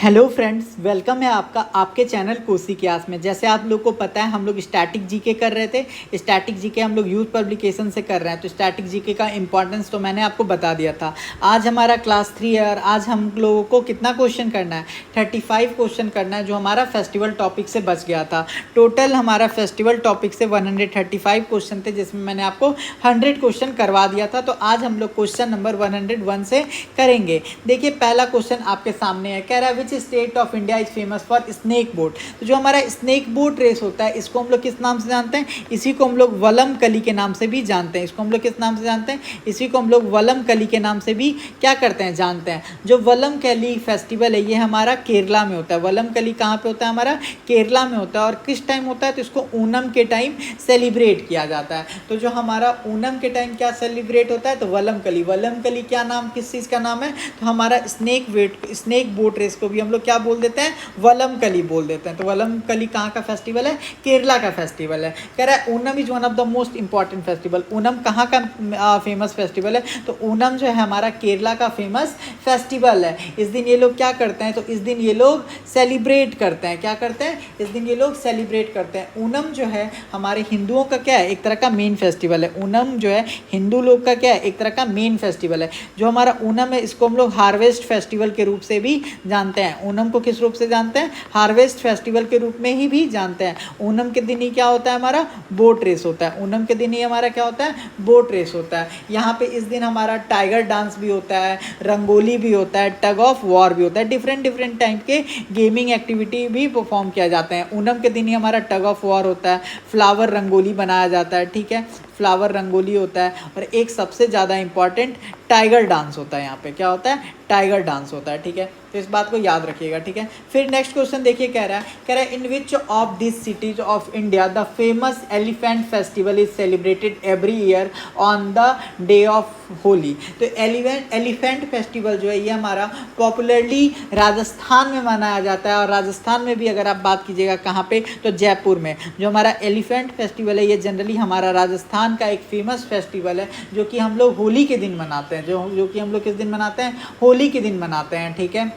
Hello friends, welcome है आपका आपके चैनल कोसी क्लास में। जैसे आप लोग को पता है, हम लोग स्टैटिक जीके कर रहे थे। स्टैटिक जीके हम लोग यूथ पब्लिकेशन से कर रहे हैं, तो स्टैटिक जीके का इंपॉर्टेंस तो मैंने आपको बता दिया था। आज हमारा क्लास 3 है और आज हम लोगों को कितना क्वेश्चन करना है? 35 क्वेश्चन करना है, जो हमारा फेस्टिवल टॉपिक से बच गया था। टोटल हमारा फेस्टिवल टॉपिक से 135 क्वेश्चन थे, जिसमें मैंने आपको 100 क्वेश्चन करवा दिया था। तो आज हम लोग क्वेश्चन नंबर 101 से करेंगे। देखिए, पहला क्वेश्चन आपके सामने है, कह रहा है विच state of India is famous for snake boat. तो जो हमारा स्नेक बोट रेस होता है, इसको हम लोग किस नाम से जानते हैं? इसी को हम लोग वलम कली के नाम से भी जानते हैं। इसको हम लोग किस नाम से जानते हैं? इसी को हम लोग वलम कली के नाम से भी क्या करते हैं, जानते हैं। जो वलम कली फेस्टिवल है, ये हमारा केरला में होता है। वलम कली कहाँ पे होता है? हमारा केरला में होता है। और किस टाइम होता है? तो इसको ओणम के टाइम सेलिब्रेट किया जाता है। तो जो हमारा ओणम के टाइम क्या सेलिब्रेट होता है? तो वलम कली। वलम कली क्या नाम, किस चीज़ का नाम है? तो हमारा स्नेक बोट रेस को भी हम लोग क्या बोल देते हैं? वलम कली बोल देते हैं। तो वलम कली कहाँ का फेस्टिवल है? केरला का फेस्टिवल है। कह रहा है Onam is one of the most important festival. Onam कहाँ का फेमस फेस्टिवल है? तो ओणम जो है हमारा केरला का फेमस फेस्टिवल है। इस दिन ये लोग क्या करते हैं? तो इस दिन ये लोग सेलिब्रेट करते हैं। क्या करते हैं? इस दिन ये लोग सेलिब्रेट करते हैं। ओणम जो है हमारे हिंदुओं का क्या है? एक तरह का मेन फेस्टिवल है। ओणम जो है हिंदू लोग का क्या है? एक तरह का मेन फेस्टिवल है। जो हमारा ओणम है, इसको हम लोग हार्वेस्ट फेस्टिवल के रूप से भी जानते हैं। ओणम को किस रूप से जानते हैं? हार्वेस्ट फेस्टिवल के रूप में ही भी जानते हैं। ओणम के दिन ही क्या होता है? हमारा बोट रेस होता है। ओणम के दिन ही हमारा क्या होता है? बोट रेस होता है। यहाँ पे इस दिन हमारा टाइगर डांस भी होता है, रंगोली भी होता है, टग ऑफ वॉर भी होता है। डिफरेंट टाइप के गेमिंग एक्टिविटी भी परफॉर्म किया जाते हैं। ओणम के दिन ही हमारा टग ऑफ वॉर होता है, फ्लावर रंगोली बनाया जाता है। ठीक है, फ्लावर रंगोली होता है। और एक सबसे ज़्यादा इंपॉर्टेंट टाइगर डांस होता है। यहाँ पे क्या होता है? टाइगर डांस होता है। ठीक है, तो इस बात को याद रखिएगा। ठीक है, फिर नेक्स्ट क्वेश्चन देखिए, कह रहा है in which of this cities of India the famous elephant festival is celebrated every year on the day of Holi. तो एलिफेंट फेस्टिवल जो है ये हमारा पॉपुलरली राजस्थान में मनाया जाता है। और राजस्थान में भी अगर आप बात कीजिएगा कहाँ पे, तो जयपुर में। जो हमारा एलिफेंट फेस्टिवल है, ये जनरली हमारा राजस्थान का एक फेमस फेस्टिवल है, जो कि हम लोग होली के दिन मनाते हैं। जो कि हम लोग किस दिन मनाते हैं? होली के दिन मनाते हैं। ठीक है,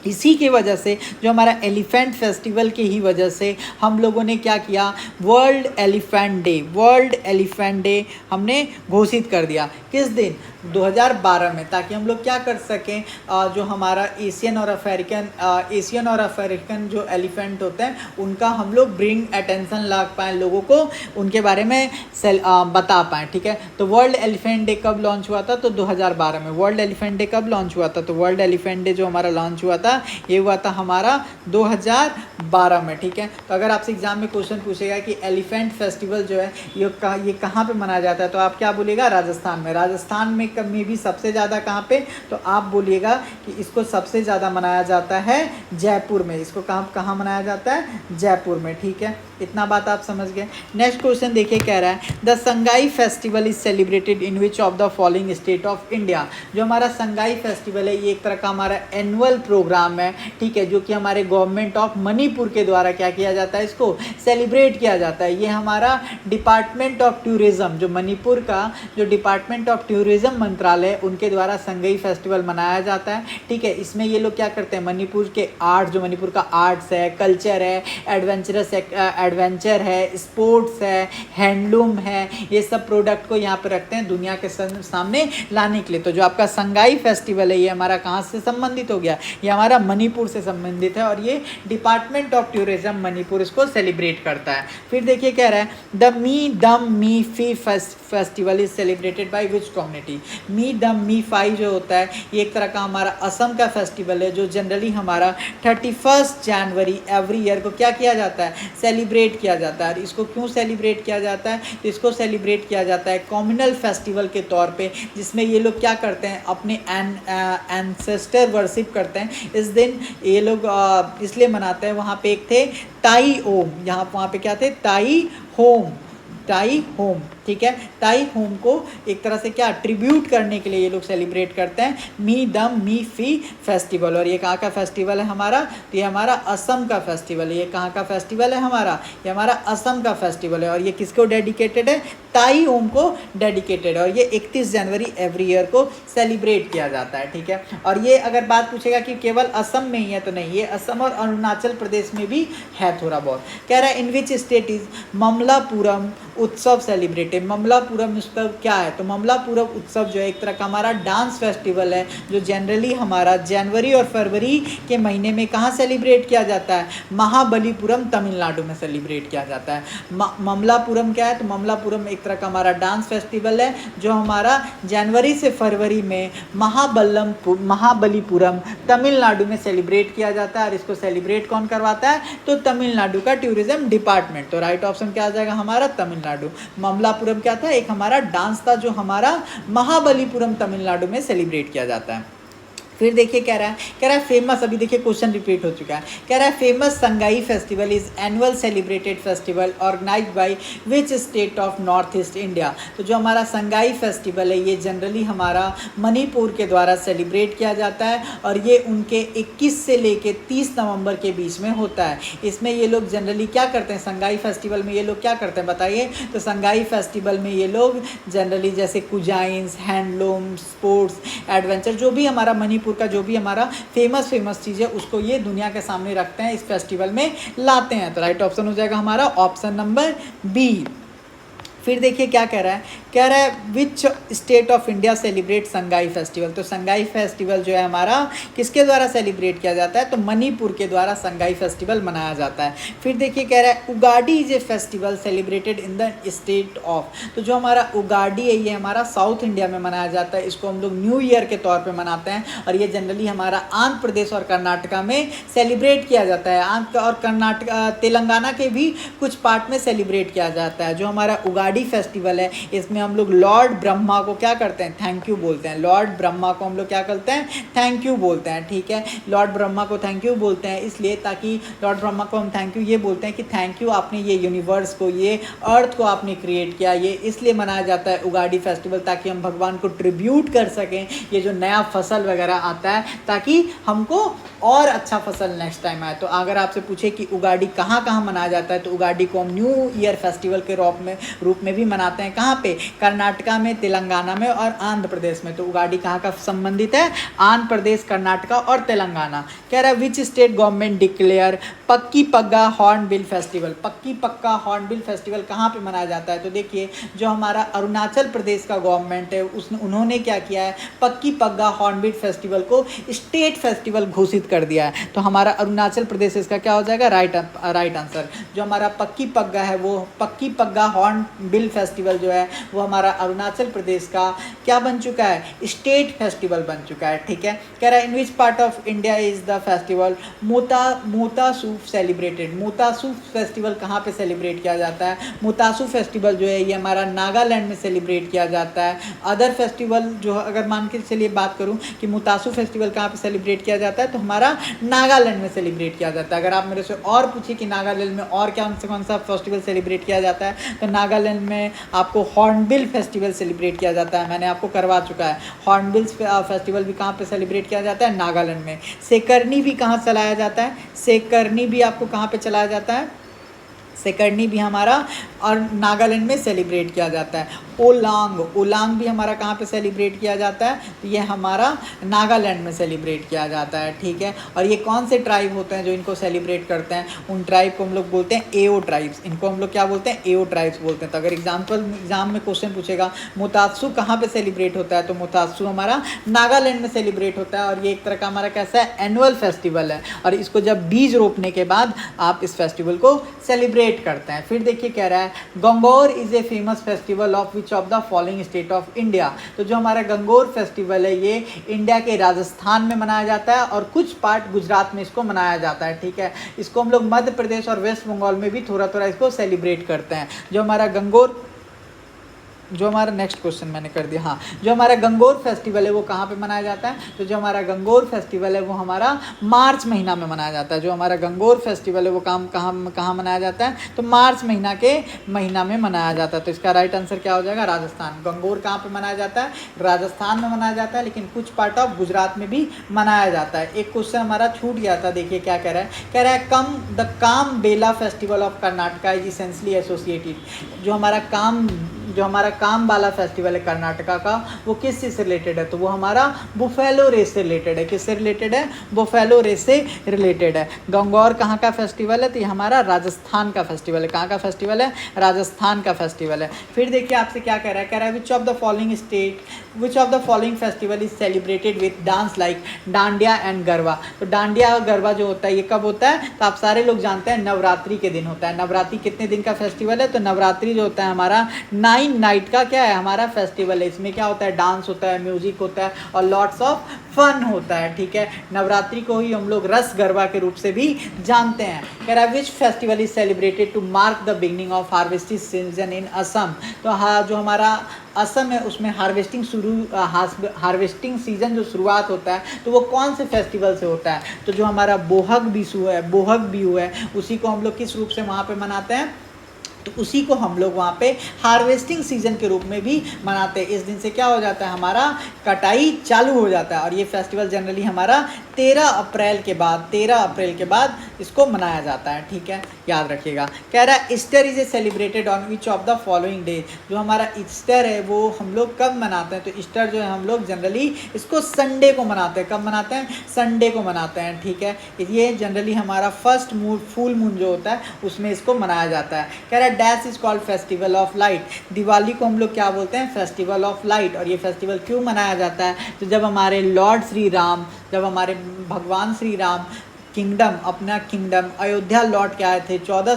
इसी की वजह से, जो हमारा एलिफेंट फेस्टिवल की ही वजह से हम लोगों ने क्या किया? वर्ल्ड एलिफेंट डे हमने घोषित कर दिया। किस दिन? 2012 में, ताकि हम लोग क्या कर सकें, जो हमारा एशियन और अफ्रीकन जो एलिफेंट होते हैं, उनका हम लोग ब्रिंग अटेंशन ला पाएँ, लोगों को उनके बारे में बता पाएँ। ठीक है, तो वर्ल्ड एलिफेंट डे कब लॉन्च हुआ था? तो 2012 में। वर्ल्ड एलिफेंट डे कब लॉन्च हुआ था? तो वर्ल्ड एलिफेंट डे जो हमारा लॉन्च हुआ था, ये हुआ था हमारा 2012 में। ठीक है, तो अगर आपसे एग्जाम में क्वेश्चन पूछेगा कि एलिफेंट फेस्टिवल जो है ये कहाँ पे मनाया जाता है, तो आप क्या बोलिएगा? राजस्थान में। राजस्थान में भी सबसे ज़्यादा कहाँ पे? तो आप बोलिएगा कि इसको सबसे ज़्यादा मनाया जाता है जयपुर में। इसको कहाँ मनाया जाता है? जयपुर में। ठीक है, इतना बात आप समझ गए। नेक्स्ट क्वेश्चन देखिए, कह रहा है the Sangai festival is celebrated in which of the following state of India. जो हमारा संगाई फेस्टिवल है, ये एक तरह का हमारा एनुअल प्रोग्राम है। ठीक है, जो कि हमारे गवर्नमेंट ऑफ मणिपुर के द्वारा क्या किया जाता है? इसको सेलिब्रेट किया जाता है। ये हमारा डिपार्टमेंट ऑफ टूरिज्म, जो मणिपुर का जो डिपार्टमेंट ऑफ टूरिज्म मंत्रालय, उनके द्वारा संगई फेस्टिवल मनाया जाता है। ठीक है, इसमें ये लोग क्या करते हैं? मणिपुर के आर्ट, जो मणिपुर का आर्ट्स है, कल्चर है, एडवेंचर है, स्पोर्ट्स है, हैंडलूम है, ये सब प्रोडक्ट को यहाँ पे रखते हैं दुनिया के सामने लाने के लिए। तो जो आपका संगाई फेस्टिवल है, ये हमारा कहाँ से संबंधित हो गया? ये हमारा मणिपुर से संबंधित है, और ये डिपार्टमेंट ऑफ टूरिज्म मणिपुर इसको सेलिब्रेट करता है। फिर देखिए, कह रहा है the Me Dam Me Phi festival is celebrated by which community. Me Dam Me phi जो होता है, ये एक तरह का हमारा असम का फेस्टिवल है, जो जनरली हमारा 31 जनवरी एवरी ईयर को क्या किया जाता है? सेलिब्रेट किया जाता है। इसको क्यों सेलिब्रेट किया जाता है? तो इसको सेलिब्रेट किया जाता है कम्युनल फेस्टिवल के तौर पे, जिसमें ये लोग क्या करते हैं? अपने एंसेस्टर वर्शिप करते हैं। इस दिन ये लोग इसलिए मनाते हैं, वहाँ पे एक थे ताई ओम, वहाँ पे क्या थे? ताई होम। ठीक है। ताई होम को एक तरह से क्या ट्रिब्यूट करने के लिए ये लोग सेलिब्रेट करते हैं मी दम मी फी फेस्टिवल। और ये कहाँ का फेस्टिवल है हमारा, तो ये हमारा असम का फेस्टिवल है। ये कहाँ का फेस्टिवल है हमारा, ये हमारा असम का फेस्टिवल है। और ये किसको डेडिकेटेड है, ताई होम को डेडिकेटेड है। और ये 31 जनवरी एवरी ईयर को सेलिब्रेट किया जाता है, ठीक है। और ये अगर बात पूछेगा कि केवल असम में ही है तो नहीं, ये असम और अरुणाचल प्रदेश में भी है थोड़ा बहुत। कह रहा है in which state is Mamallapuram उत्सव सेलिब्रेटेड। ममलापुरम उत्सव क्या है, तो ममलापुरम उत्सव जो है एक तरह का हमारा डांस फेस्टिवल है जो जनरली हमारा जनवरी और फरवरी के महीने में कहाँ सेलिब्रेट किया जाता है, महाबलीपुरम तमिलनाडु में सेलिब्रेट किया जाता है। ममलापुरम क्या है, तो ममलापुरम एक तरह का हमारा डांस फेस्टिवल है जो हमारा जनवरी से फरवरी में महाबलीपुरम तमिलनाडु में सेलिब्रेट किया जाता है। और इसको सेलिब्रेट कौन करवाता है, तो तमिलनाडु का टूरिज्म डिपार्टमेंट। तो राइट ऑप्शन क्या आ जाएगा हमारा, तमिलनाडु। ममलापुरम क्या था, एक हमारा डांस था जो हमारा महाबलीपुरम तमिलनाडु में सेलिब्रेट किया जाता है। फिर देखिए कह रहा है फेमस, अभी देखिए क्वेश्चन रिपीट हो चुका है। कह रहा है famous Sangai festival is annual celebrated festival organised by which state of north east India. तो जो हमारा संगाई फेस्टिवल है ये जनरली हमारा मणिपुर के द्वारा सेलिब्रेट किया जाता है और ये उनके 21 से लेके 30 नवंबर के बीच में होता है। इसमें ये लोग जनरली क्या करते हैं, संगाई फेस्टिवल में ये लोग क्या करते हैं बताइए। तो संगाई फेस्टिवल में ये लोग जनरली जैसे कुजाइंस, हैंडलूम, स्पोर्ट्स, एडवेंचर, जो भी हमारा मणिपुर का जो भी हमारा फेमस चीज़ है उसको ये दुनिया के सामने रखते हैं, इस फेस्टिवल में लाते हैं। तो राइट ऑप्शन हो जाएगा हमारा ऑप्शन नंबर बी। फिर देखिए क्या कह रहा है विच state of India celebrate Sangai festival. तो संगाई फेस्टिवल जो है हमारा किसके द्वारा सेलिब्रेट किया जाता है, तो मणिपुर के द्वारा संगाई फेस्टिवल मनाया जाता है। फिर देखिए कह रहा है Ugadi is a festival celebrated in the state of. तो जो हमारा उगाड़ी है ये हमारा साउथ इंडिया में मनाया जाता है, इसको हम लोग न्यू ईयर के तौर पर मनाते हैं और ये जनरली हमारा आंध्र प्रदेश और कर्नाटका में सेलिब्रेट किया जाता है। आंध्र और कर्नाटका, तेलंगाना के भी कुछ पार्ट में सेलिब्रेट किया जाता है। जो हमारा उगाड़ी फेस्टिवल है इसमें हम लोग लॉर्ड ब्रह्मा को क्या करते हैं, थैंक यू बोलते हैं। लॉर्ड ब्रह्मा को हम लोग क्या करते हैं, थैंक यू बोलते हैं, ठीक है। लॉर्ड ब्रह्मा को थैंक यू बोलते हैं इसलिए ताकि लॉर्ड ब्रह्मा को हम थैंक यू ये बोलते हैं कि थैंक यू, आपने ये यूनिवर्स को, ये अर्थ को आपने क्रिएट किया। ये इसलिए मनाया जाता है उगाड़ी फेस्टिवल ताकि हम भगवान को ट्रिब्यूट कर सकें, ये जो नया फसल वगैरह आता है ताकि हमको और अच्छा फसल नेक्स्ट टाइम आए। तो अगर आपसे पूछे कि उगाड़ी कहाँ कहाँ मनाया जाता है, तो उगाड़ी को हम न्यू ईयर फेस्टिवल के रूप में भी मनाते हैं। कहाँ पे, कर्नाटका में, तेलंगाना में और आंध्र प्रदेश में। तो उगाड़ी कहाँ का संबंधित है, आंध्र प्रदेश, कर्नाटका और तेलंगाना। कह रहा है विच स्टेट गवर्नमेंट डिक्लेयर पक्की पग्गा हॉर्नबिल फेस्टिवल। पक्की पक्का हॉर्नबिल फेस्टिवल कहाँ पे मनाया जाता है, तो देखिए जो हमारा अरुणाचल प्रदेश का गवर्नमेंट है उन्होंने क्या किया है, पक्की पग्गा हॉर्नबिल फेस्टिवल को स्टेट फेस्टिवल घोषित कर दिया है। तो हमारा अरुणाचल प्रदेश इसका क्या हो जाएगा, राइट आंसर। जो हमारा पक्की पग्गा है वो पक्की पग्गा हॉर्नबिल फेस्टिवल जो है वो हमारा अरुणाचल प्रदेश का क्या बन चुका है, स्टेट फेस्टिवल बन चुका है, ठीक है। कह रहा है in which part of India is the festival Moatsu celebrated. Moatsu festival कहाँ पे सेलिब्रेट किया जाता है, मोतासूफ फेस्टिवल जो है ये हमारा नागालैंड में सेलिब्रेट किया जाता है। अदर फेस्टिवल जो अगर मान के चलिए बात करूँ कि मोतासूफ फेस्टिवल कहाँ पे सेलिब्रेट किया जाता है, तो हमारा नागालैंड में सेलिब्रेट किया जाता है। अगर आप मेरे से और पूछिए कि नागालैंड में और कौन सा फेस्टिवल सेलिब्रेट किया जाता है, तो नागालैंड में आपको हॉर्नबिल फेस्टिवल सेलिब्रेट किया जाता है, मैंने आपको करवा चुका है। हॉर्नबिल फेस्टिवल भी कहाँ पे सेलिब्रेट किया जाता है, नागालैंड में। सेकरनी भी कहाँ चलाया जाता है, सेकरनी भी आपको कहाँ पे चलाया जाता है, सेकरनी भी हमारा और नागालैंड में सेलिब्रेट किया जाता है। ओलांग भी हमारा कहाँ पे सेलिब्रेट किया जाता है, तो ये हमारा नागालैंड में सेलिब्रेट किया जाता है, ठीक है। और ये कौन से ट्राइब होते हैं जो इनको सेलिब्रेट करते हैं, उन ट्राइब को हम लोग बोलते हैं एओ ट्राइब्स। इनको हम लोग क्या बोलते हैं, एओ ट्राइब्स बोलते हैं। तो अगर एग्जाम में क्वेश्चन पूछेगा मोतात्सु कहाँ पे सेलिब्रेट होता है, तो मोतात्सु हमारा नागालैंड में सेलिब्रेट होता है और ये एक तरह का हमारा कैसा है, एनुअल फेस्टिवल है। और इसको जब बीज रोपने के बाद आप इस फेस्टिवल को सेलिब्रेट करते हैं। फिर देखिए कह रहा है Gangaur is a famous festival of which of the following state of India. तो जो हमारा गंगौर फेस्टिवल है ये इंडिया के राजस्थान में मनाया जाता है और कुछ पार्ट गुजरात में इसको मनाया जाता है, ठीक है। इसको हम लोग मध्य प्रदेश और वेस्ट बंगाल में भी थोड़ा थोड़ा इसको सेलिब्रेट करते हैं। जो हमारा गंगौर जो हमारा नेक्स्ट क्वेश्चन मैंने कर दिया, हाँ, जो हमारा गंगोर फेस्टिवल है वो कहाँ पे मनाया जाता है? तो जो हमारा गंगोर फेस्टिवल है वो हमारा मार्च महीना में मनाया जाता है। जो हमारा गंगोर फेस्टिवल है वो कहाँ मनाया जाता है? तो मार्च महीना में मनाया जाता है। तो इसका राइट आंसर क्या हो जाएगा? राजस्थान। गंगोर कहाँ पे मनाया जाता है? राजस्थान में मनाया जाता है, लेकिन कुछ पार्ट ऑफ गुजरात में भी मनाया जाता है। एक क्वेश्चन हमारा छूट गया था, देखिए क्या कह रहा है। कह रहा है the Kambala festival of Karnataka is essentially associated. जो हमारा काम बाला फेस्टिवल है कर्नाटका का, वो किस चीज़ से रिलेटेड है? तो वो हमारा बुफेलो रेस से रिलेटेड है। किससे रिलेटेड है? बुफेलो रेस से रिलेटेड है। गंगौर कहाँ का फेस्टिवल है? तो ये हमारा राजस्थान का फेस्टिवल है। कहाँ का फेस्टिवल है? राजस्थान का फेस्टिवल है। फिर देखिए आपसे क्या कह रहा है। कह रहा है which of the following festival is celebrated with dance like dandiya and garba. तो डांडिया और गरबा जो होता है ये कब होता है? तो आप सारे लोग जानते हैं नवरात्रि के दिन होता है। नवरात्रि कितने दिन का फेस्टिवल है? तो नवरात्रि जो होता है हमारा 9 नाइट का क्या है? हमारा फेस्टिवल है। इसमें क्या होता है? डांस होता है, म्यूजिक होता है और लॉट्स ऑफ फन होता है। ठीक है, नवरात्रि को ही हम लोग रस गरबा के रूप से भी जानते हैं। कह रहा है which festival is celebrated to mark the beginning of harvesting season in Assam. तो हाँ, जो हमारा असम है उसमें हार्वेस्टिंग सीजन जो शुरुआत होता है तो वो कौन से फेस्टिवल से होता है? तो जो हमारा बोहग बिहू है उसी को हम लोग किस रूप से वहाँ पे मनाते हैं? तो उसी को हम लोग वहाँ पे हार्वेस्टिंग सीजन के रूप में भी मनाते हैं। इस दिन से क्या हो जाता है? हमारा कटाई चालू हो जाता है और ये फेस्टिवल जनरली हमारा 13 अप्रैल के बाद इसको मनाया जाता है। ठीक है, याद रखिएगा। कह रहा है Easter is a celebrated on which of the following day. जो हमारा ईस्टर है वो हम लोग कब मनाते हैं? तो ईस्टर जो है हम लोग जनरली इसको संडे को मनाते हैं। कब मनाते हैं? संडे को मनाते हैं। ठीक है, ये जनरली हमारा फुल मून जो होता है उसमें इसको मनाया जाता है। कह रहा है dash is called festival of light. Diwali को हम लोग क्या बोलते हैं? Festival of light. और ये फेस्टिवल क्यों मनाया जाता है? तो जब हमारे भगवान श्री राम अपना किंगडम अयोध्या लौट के आए थे 14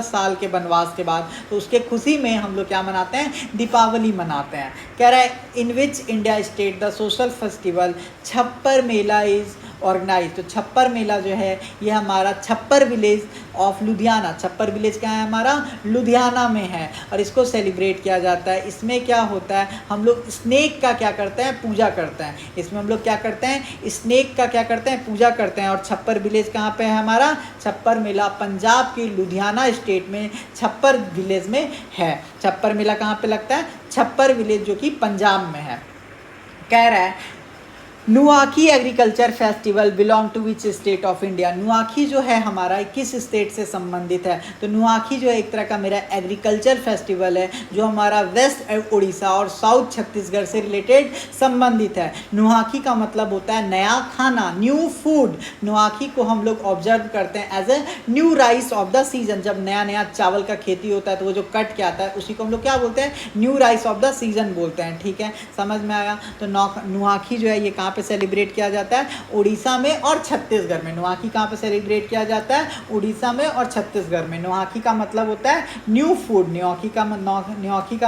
साल के वनवास के बाद, तो उसके खुशी में हम लोग क्या मनाते हैं? दीपावली मनाते हैं। कह रहा है in which India state the social festival Chhapar Mela is organise. तो छप्पर मेला जो है ये हमारा छप्पर विलेज ऑफ लुधियाना। छप्पर विलेज क्या है? हमारा लुधियाना में है और इसको सेलिब्रेट किया जाता है। इसमें क्या होता है? हम लोग स्नेक का क्या करते हैं? पूजा करते हैं। इसमें हम लोग क्या करते हैं? स्नेक का क्या करते हैं? पूजा करते हैं। और छप्पर विलेज कहाँ पे है हमारा? छप्पर मेला पंजाब के लुधियाना स्टेट में छप्पर विलेज में है। छप्पर मेला कहाँ पे लगता है? छप्पर विलेज जो कि पंजाब में है। कह रहा है Nuakhai agriculture festival belong to which state of India. Nuakhai जो है हमारा किस स्टेट से संबंधित है? तो नुआखी जो है एक तरह का मेरा एग्रीकल्चर फेस्टिवल है जो हमारा वेस्ट उड़ीसा और साउथ छत्तीसगढ़ से रिलेटेड संबंधित है। नुआखी का मतलब होता है नया खाना, न्यू फूड। नुआखी को हम लोग ऑब्जर्व करते हैं as a new rice of the season. जब नया चावल का खेती होता है तो वो जो कट के आता है उसी को हम लोग क्या बोलते हैं? New rice of the season बोलते हैं। ठीक है, समझ में आया? तो नुआखी जो है ये कहाँ पे सेलिब्रेट किया जाता है? उड़ीसा में और छत्तीसगढ़ में। नुआखी कहाँ पे सेलिब्रेट किया जाता है? उड़ीसा में और छत्तीसगढ़ में। नुआखी का मतलब होता है न्यू फूड। नुआखी का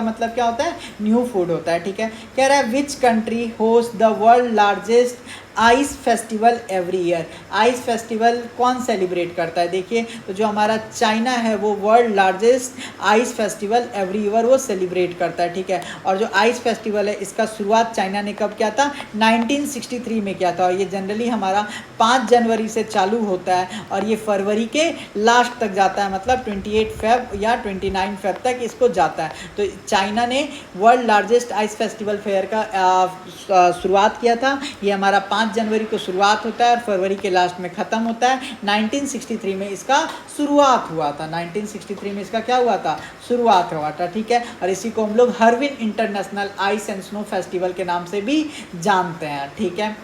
मतलब क्या होता है? न्यू फूड होता है। ठीक है, कह रहा है which country host the world largest ice festival every year. Ice festival कौन सेलिब्रेट करता है? देखिए, तो जो हमारा चाइना है वो world largest ice festival every year वो सेलिब्रेट करता है। ठीक है, और जो आइस फेस्टिवल है इसका शुरुआत चाइना ने कब किया था? 1963 में किया था। और ये जनरली हमारा 5 जनवरी से चालू होता है और ये फरवरी के लास्ट तक जाता है, मतलब 28 फेब या 29 फेब तक इसको जाता है। तो चाइना ने world largest ice festival fair का शुरुआत किया था। ये हमारा 5 जनवरी को शुरुआत होता है और फरवरी के लास्ट में ख़त्म होता है। 1963 में इसका शुरुआत हुआ था। 1963 में इसका क्या हुआ था? शुरुआत हुआ था। ठीक है, और इसी को हम लोग Harbin international ice and snow festival के नाम से भी जानते हैं। ठीक है,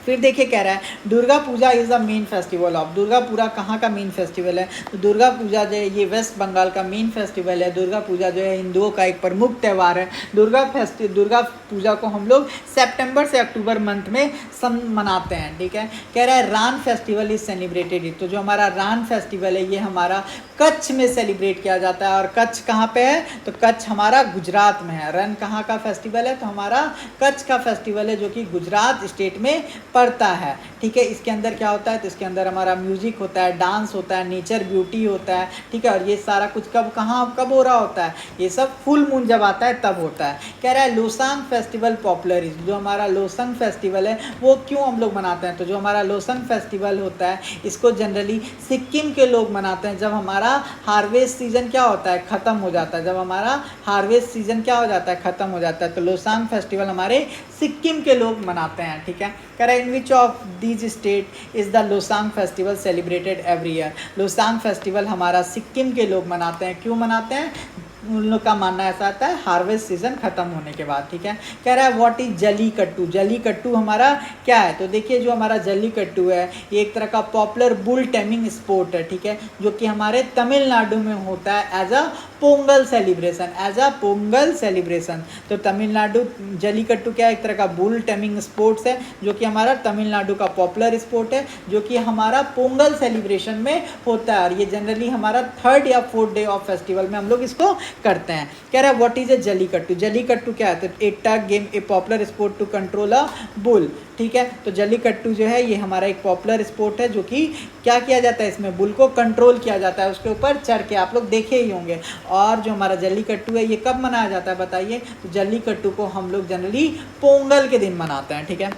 फिर देखिए कह रहा है Durga Puja is the main festival of. Durga Puja कहाँ का मेन फेस्टिवल है? तो दुर्गा पूजा जो है ये वेस्ट बंगाल का मेन फेस्टिवल है। दुर्गा पूजा जो है हिंदुओं का एक प्रमुख त्यौहार है। दुर्गा पूजा को हम लोग सितंबर से अक्टूबर मंथ में मनाते हैं। ठीक है, कह रहा है रान फेस्टिवल इज सेलिब्रेटेड। तो जो हमारा रान फेस्टिवल है ये हमारा कच्छ में सेलिब्रेट किया जाता है। और कच्छ कहाँ पे है? तो कच्छ हमारा गुजरात में है। रन कहाँ का फेस्टिवल है? तो हमारा कच्छ का फेस्टिवल है जो कि गुजरात स्टेट में पड़ता है, ठीक है। इसके अंदर क्या होता है, तो इसके अंदर हमारा म्यूजिक होता है, डांस होता है, नेचर ब्यूटी होता है, ठीक है। और ये सारा कुछ कब हो रहा होता है, ये सब फुल मून जब आता है तब होता है। कह रहा है लोसांग फेस्टिवल पॉपुलर इज, जो हमारा लोसांग फेस्टिवल है वो क्यों हम लोग मनाते हैं, तो जो हमारा लोसांग फेस्टिवल होता है इसको जनरली सिक्किम के लोग मनाते हैं जब हमारा हार्वेस्ट सीजन क्या होता है, ख़त्म हो जाता है। जब हमारा हार्वेस्ट सीजन क्या हो जाता है, ख़त्म हो जाता है, तो लोसांग फेस्टिवल हमारे सिक्किम के लोग मनाते हैं, ठीक है। कह रहा है in which of these state is the Losoong festival celebrated every year. Losoong festival हमारा सिक्किम के लोग मनाते हैं, क्यों मनाते हैं, उन लोग का मानना ऐसा आता है हार्वेस्ट सीजन खत्म होने के बाद, ठीक है। कह रहा है व्हाट इज जल्लीकट्टू, जल्लीकट्टू हमारा क्या है, तो देखिए जो हमारा जल्लीकट्टू है ये एक तरह का पॉपुलर बुल टेमिंग स्पोर्ट है, ठीक है, जो कि हमारे तमिलनाडु में होता है as a Pongal celebration, as a Pongal celebration. तो तमिलनाडु जल्लीकट्टू क्या है, एक तरह का बुल टेमिंग स्पोर्ट्स है जो कि हमारा तमिलनाडु का पॉपुलर स्पोर्ट है, जो कि हमारा पोंगल सेलिब्रेशन में होता है। और ये जनरली हमारा 3rd या 4th डे ऑफ फेस्टिवल में हम लोग इसको करते हैं। कह रहा है what is a jallikattu, jallikattu क्या है, तो a tug game, a popular sport to control a bull, ठीक है। तो जल्लीकट्टू जो है ये हमारा एक पॉपुलर स्पोर्ट है जो कि क्या किया जाता है, इसमें बुल को कंट्रोल किया जाता है, उसके ऊपर चढ़ के, आप लोग देखे ही होंगे। और जो हमारा जल्लीकट्टू है ये कब मनाया जाता है बताइए, तो जल्लीकट्टू को हम लोग जनरली पोंगल के दिन मनाते हैं, ठीक है।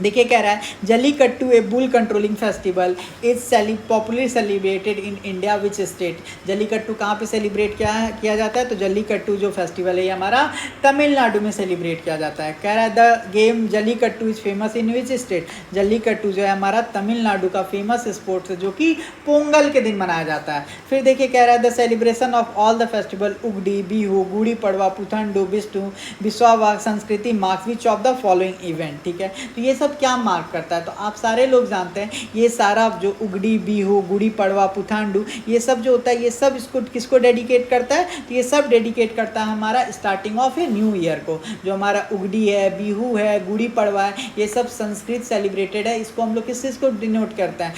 देखिए कह रहा है जल्लीकट्टू ए bull controlling festival is popularly celebrated in India which state. Jallikattu कहाँ पे सेलिब्रेट किया जाता है, तो जल्लीकट्टू जो फेस्टिवल है ये हमारा तमिलनाडु में सेलिब्रेट किया जाता है। कह रहा है the game jallikattu is famous in which state, jallikattu जो है हमारा तमिलनाडु का फेमस स्पोर्ट्स है जो कि पोंगल के दिन मनाया जाता है। फिर देखिए कह रहा है the celebration of all the festival Ugadi, Bihu, Gudi Padwa, Puthandu, Bistu, Biswa Sankranti marks which of the following event, ठीक है। तो ये सब क्या मार्क करता है, तो आप सारे लोग जानते हैं ये सारा जो उगड़ी, बिहू, गुड़ी पड़वा, पुथांडू, ये सब जो होता है ये सब इसको किसको डेडिकेट करता है, तो ये सब डेडिकेट करता है हमारा starting of a new year को। जो हमारा उगड़ी है, बिहू है, गुड़ी पड़वा है, ये सब संस्कृत सेलिब्रेटेड है, इसको हम लोग किस चीज़ को डिनोट करते हैं,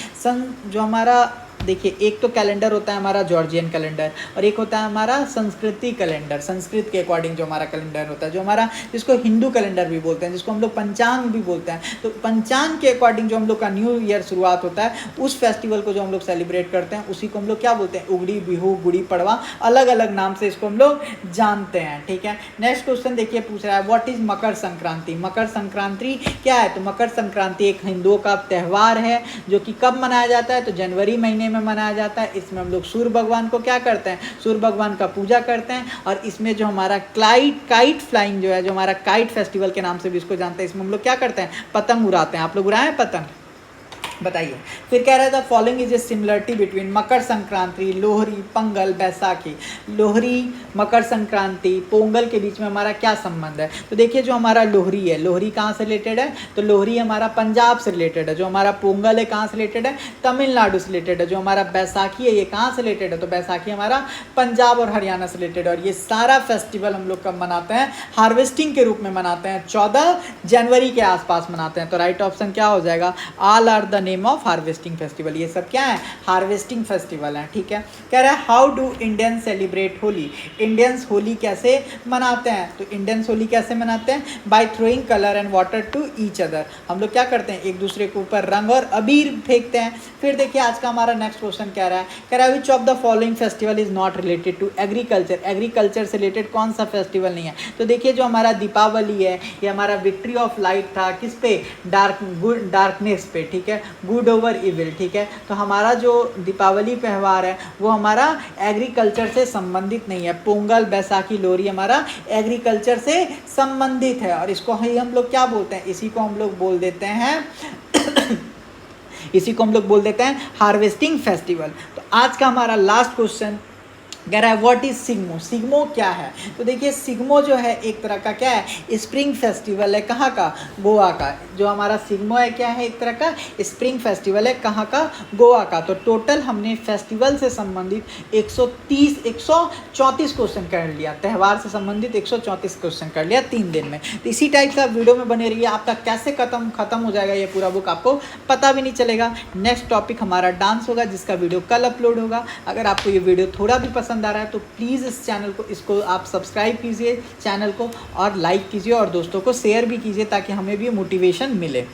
जो हमारा देखिए एक तो कैलेंडर होता है हमारा जॉर्जियन कैलेंडर और एक होता है हमारा संस्कृति कैलेंडर, संस्कृत के अकॉर्डिंग जो हमारा कैलेंडर होता है, जो हमारा जिसको हिंदू कैलेंडर भी बोलते हैं, जिसको हम लोग पंचांग भी बोलते हैं। तो पंचांग के अकॉर्डिंग जो हम लोग का न्यू ईयर शुरुआत होता है उस फेस्टिवल को जो हम लोग सेलिब्रेट करते हैं उसी को हम लोग क्या बोलते हैं, उगड़ी, बिहू, गुड़ी पड़वा, अलग अलग नाम से इसको हम लोग जानते हैं, ठीक है। नेक्स्ट क्वेश्चन देखिए पूछ रहा है व्हाट इज मकर संक्रांति। मकर संक्रांति क्या है, तो मकर संक्रांति एक हिंदुओं का त्यौहार है जो कि कब मनाया जाता है, तो जनवरी महीने में मनाया जाता है। इसमें हम लोग सूर्य भगवान को क्या करते हैं, सूर्य भगवान का पूजा करते हैं। और इसमें जो हमारा काइट फ्लाइंग जो है, जो हमारा काइट फेस्टिवल के नाम से भी इसको जानते हैं, इसमें हम लोग क्या करते हैं, पतंग उड़ाते हैं। आप लोग उड़ाए हैं पतंग, बताइए। फिर कह रहा था following is a similarity between Makar Sankranti, Lohri, Pongal, Baisakhi. Lohri, Makar Sankranti, Pongal के बीच में हमारा क्या संबंध है, तो देखिए जो हमारा लोहरी है, लोहरी कहाँ से रिलेटेड है, तो लोहरी हमारा पंजाब से रिलेटेड है। जो हमारा पोंगल है कहाँ से रिलेटेड है, तमिलनाडु से रिलेटेड है। जो हमारा बैसाखी है ये कहाँ से रिलेटेड है, तो बैसाखी हमारा पंजाब और हरियाणा से रिलेटेड है। और ये सारा फेस्टिवल हम लोग कब मनाते हैं, हार्वेस्टिंग के रूप में मनाते हैं, 14 जनवरी के आसपास मनाते हैं। तो राइट ऑप्शन क्या हो जाएगा, all are the name of harvesting festival. ये सब क्या है, हार्वेस्टिंग फेस्टिवल है, ठीक है। कह रहा है how do Indians celebrate Holi. Indians Holi कैसे मनाते हैं, तो इंडियंस होली कैसे मनाते हैं, by throwing colour and water to each other. हम लोग क्या करते हैं, एक दूसरे के ऊपर रंग और अबीर फेंकते हैं। फिर देखिए आज का हमारा नेक्स्ट क्वेश्चन क्या रहा है, कह रहा है which of the following festival is not related to agriculture. Agriculture से रिलेटेड कौन सा फेस्टिवल नहीं है, तो देखिए जो हमारा दीपावली है ये हमारा विक्ट्री ऑफ लाइट था, किस पे, डार्कनेस पे, ठीक है, गुड ओवर इविल, ठीक है। तो हमारा जो दीपावली त्यौहार है वो हमारा एग्रीकल्चर से संबंधित नहीं है। पोंगल, बैसाखी, लोहरी हमारा एग्रीकल्चर से संबंधित है और इसको ही हम लोग क्या बोलते हैं, इसी को हम लोग बोल देते हैं इसी को हम लोग बोल देते हैं हार्वेस्टिंग फेस्टिवल। तो आज का हमारा लास्ट क्वेश्चन कह रहा है व्हाट इज सिग्मो। सिग्मो क्या है, तो देखिए सिग्मो जो है एक तरह का क्या है, स्प्रिंग फेस्टिवल है, कहाँ का, गोवा का। जो हमारा सिग्मो है क्या है, एक तरह का स्प्रिंग फेस्टिवल है, कहाँ का, गोवा का। तो टोटल हमने फेस्टिवल से संबंधित 134 क्वेश्चन कर लिया, त्यौहार से संबंधित 134 क्वेश्चन कर लिया 3 दिन में। तो इसी टाइप से आप वीडियो में बने रहिए, आपका कैसे खत्म हो जाएगा ये पूरा बुक आपको पता भी नहीं चलेगा। नेक्स्ट टॉपिक हमारा डांस होगा जिसका वीडियो कल अपलोड होगा। अगर आपको ये वीडियो थोड़ा भी पसंद आ रहा है तो प्लीज़ इस चैनल को, इसको आप सब्सक्राइब कीजिए चैनल को और लाइक कीजिए और दोस्तों को शेयर भी कीजिए ताकि हमें भी मोटिवेशन मिले।